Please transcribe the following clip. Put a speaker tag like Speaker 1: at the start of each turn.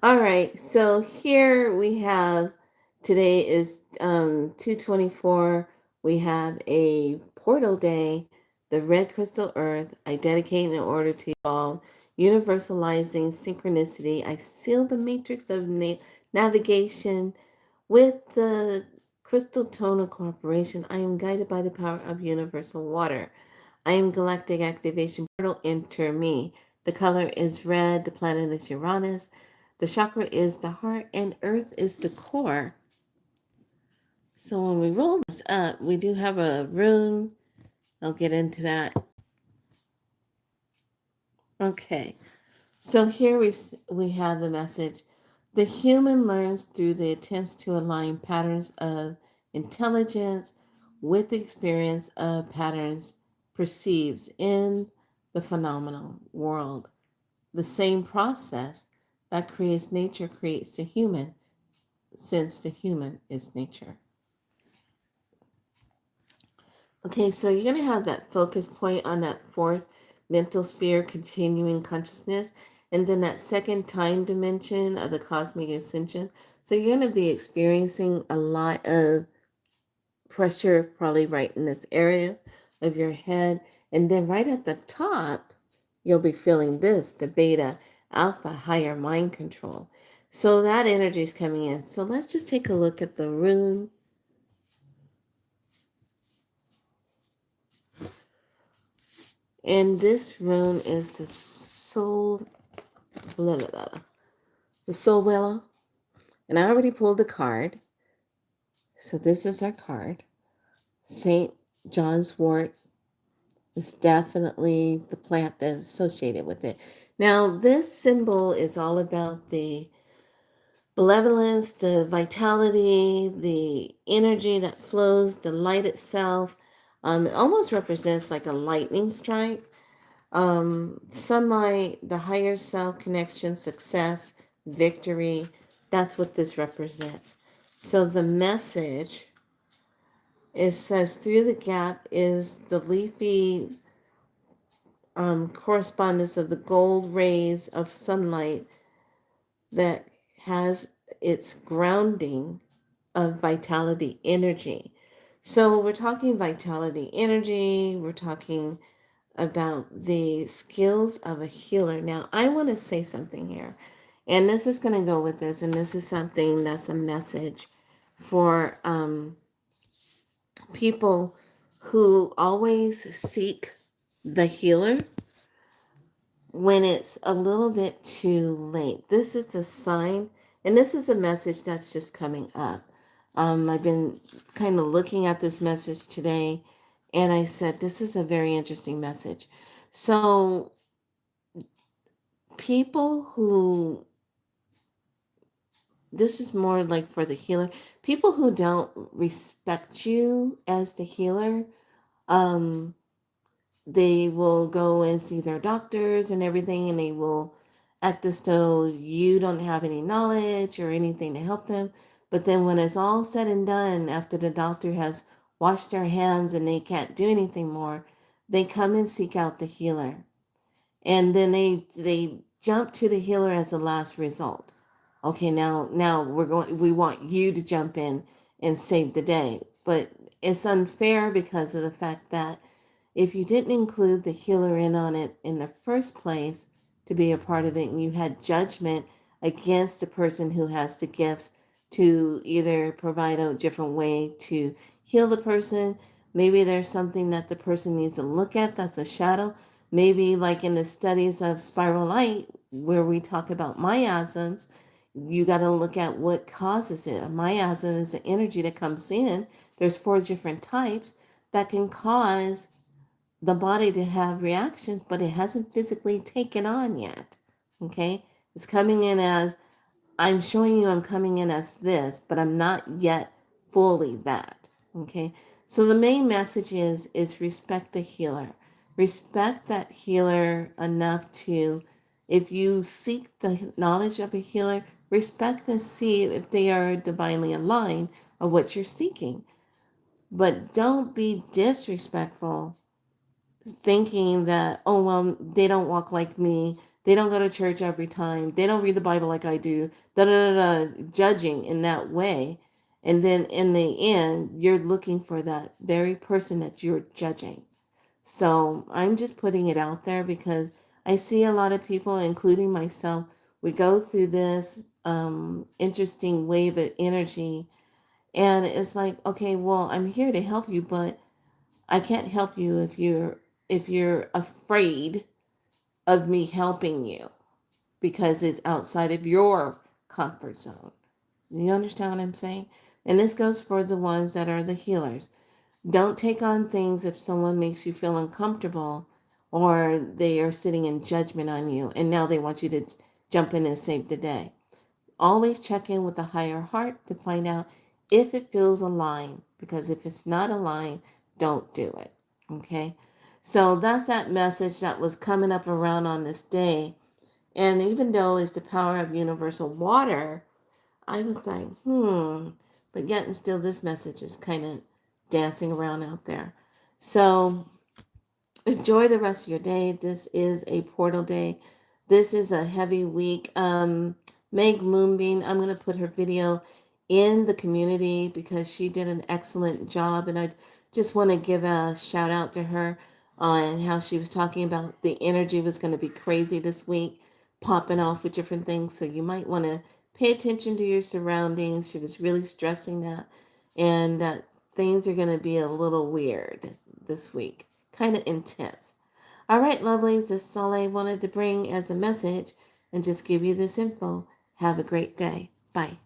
Speaker 1: All right, so here we have today is 2/24. We have a portal day, the red crystal earth. I dedicate in order to evolve, universalizing synchronicity. I seal the matrix of navigation with the crystal tonal corporation. I am guided by the power of universal water. I am galactic activation portal. Enter me. The color is red. The planet is Uranus. The chakra is the heart, and earth is the core. So when we roll this up, we do have a rune. I'll get into that. Okay. So here we have the message. The human learns through the attempts to align patterns of intelligence with the experience of patterns perceives in the phenomenal world. The same process that creates nature creates the human, since the human is nature. Okay, so you're going to have that focus point on that fourth mental sphere, continuing consciousness, and then that second time dimension of the cosmic ascension. So you're going to be experiencing a lot of pressure, probably right in this area of your head. And then right at the top, you'll be feeling this, the beta, alpha, higher mind control. So that energy is coming in. So let's just take a look at the rune. And this rune is the soul, blah, blah, blah, the soul wella. And I already pulled the card. So this is our card. St. John's wort is definitely the plant that's associated with it. Now, this symbol is all about the benevolence, the vitality, the energy that flows, the light itself. It almost represents like a lightning strike. Sunlight, the higher self connection, success, victory. That's what this represents. So the message, it says through the gap is the leafy correspondence of the gold rays of sunlight that has its grounding of vitality energy. So we're talking vitality energy, we're talking about the skills of a healer. Now, I want to say something here, and this is going to go with this, and this is something that's a message for people who always seek the healer when it's a little bit too late. This is a sign, and this is a message that's just coming up. I've been kind of looking at this message today, and I said, this is a very interesting message. So, people who, this is more like for the healer, people who don't respect you as the healer, um, they will go and see their doctors and everything, and they will act as though you don't have any knowledge or anything to help them. But then when it's all said and done, after the doctor has washed their hands and they can't do anything more, they come and seek out the healer. And then they jump to the healer as a last result. Okay, now we want you to jump in and save the day. But it's unfair because of the fact that if you didn't include the healer in on it in the first place to be a part of it, and you had judgment against the person who has the gifts to either provide a different way to heal the person, maybe there's something that the person needs to look at that's a shadow. Maybe like in the studies of spiral light, where we talk about miasms, you got to look at what causes it. A miasm is the energy that comes in. There's four different types that can cause the body to have reactions, but it hasn't physically taken on yet. Okay? It's coming in as, I'm showing you I'm coming in as this, but I'm not yet fully that. Okay? So the main message is respect the healer. Respect that healer enough to, if you seek the knowledge of a healer, respect and see if they are divinely aligned of what you're seeking. But don't be disrespectful thinking that, oh, well, they don't walk like me, They don't go to church every time. They don't read the Bible like I do. Da da da da. Judging in that way. And then in the end, you're looking for that very person that you're judging. So I'm just putting it out there because I see a lot of people, including myself, we go through this interesting wave of energy. And it's like, okay, well, I'm here to help you, but I can't help you if you're afraid of me helping you because it's outside of your comfort zone. You understand what I'm saying? And this goes for the ones that are the healers. Don't take on things if someone makes you feel uncomfortable or they are sitting in judgment on you and now they want you to jump in and save the day. Always check in with the higher heart to find out if it feels aligned, because if it's not aligned, don't do it. Okay? So that's that message that was coming up around on this day. And even though it's the power of universal water, I was like, but yet and still this message is kind of dancing around out there. So enjoy the rest of your day. This is a portal day. This is a heavy week. Meg Moonbeam, I'm going to put her video in the community because she did an excellent job. And I just want to give a shout out to her on how she was talking about the energy was going to be crazy this week, popping off with different things. So you might want to pay attention to your surroundings. She was really stressing that, and that things are going to be a little weird this week, kind of intense. All right, lovelies, this is all I wanted to bring as a message and just give you this info. Have a great day. Bye.